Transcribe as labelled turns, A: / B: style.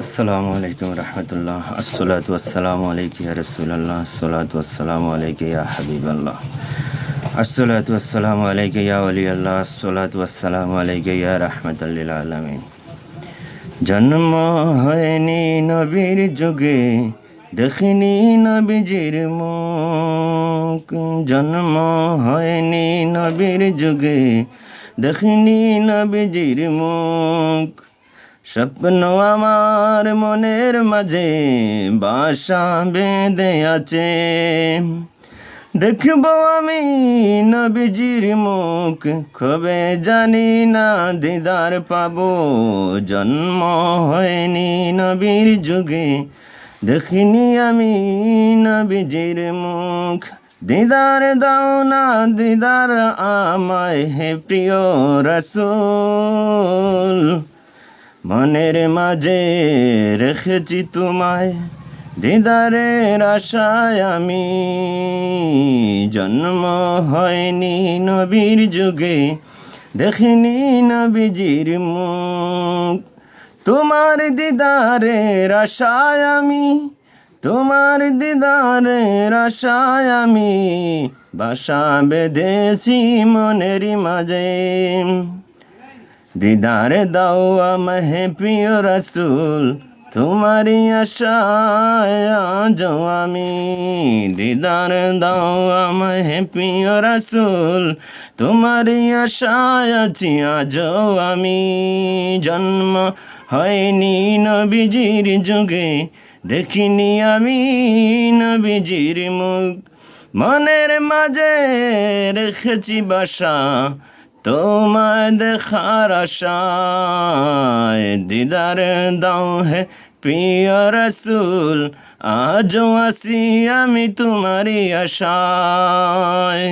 A: আসসালামু আলাইকুম রহমতুল্লাহ। আসসালাতু ওয়াসসালামু আলাইকা ইয়া রাসূলুল্লাহ। আসসালাতু ওয়াসসালামু আলাইকা ইয়া হাবিবাল্লাহ। আসসালাতু ওয়াসসালামু আলাইকা ইয়া ওয়ালিয়াল্লাহ। আসসালাতু ওয়াসসালামু আলাইকা ইয়া রাহমাতাল লিল আলামিন। জন্ম হয়নি নবীর যুগে, দেখিনি নবীজির মুখ। জন্ম হয়নি নবীর যুগে, দেখিনি নবীজির মুখ। স্বপ্ন আমার মনের মাঝে বাসা বেঁধে আছে, দেখব আমি নবীজির মুখ। কবে জানি না দিদার পাবো, জন্ম হয়নি নবীর যুগে, দেখিনি আমি নবীজির মুখ। দিদার দাও না দিদার আমায়, হে প্রিয় রাসূল। মনের মাঝে রেখেছি তোমায়, দিদারের আশায় আমি। জন্ম হয়নি নবীর যুগে, দেখিনি নবীজির মুখ। তোমার দিদারের আশায় আমি, তোমার দিদারের আশায় আমি বাসা বেঁধেছি মনের মাঝে। দিদার দাও আমায় হে প্রিয় রাসূল, তোমারই আশায় আজ আমি। দিদার দাও আমায় হে প্রিয় রাসূল, তোমারই আশায় আছি আজ আমি। জন্ম হয়নি নবীজির যুগে, দেখিনি আমি নবীজির মুখ। মনের মাঝে রেখেছি বাসা, তোমায় দেখার আশায়। দিদার দাও হে প্রিয় রাসূল, আজও আছি আমি তোমারই আশায়।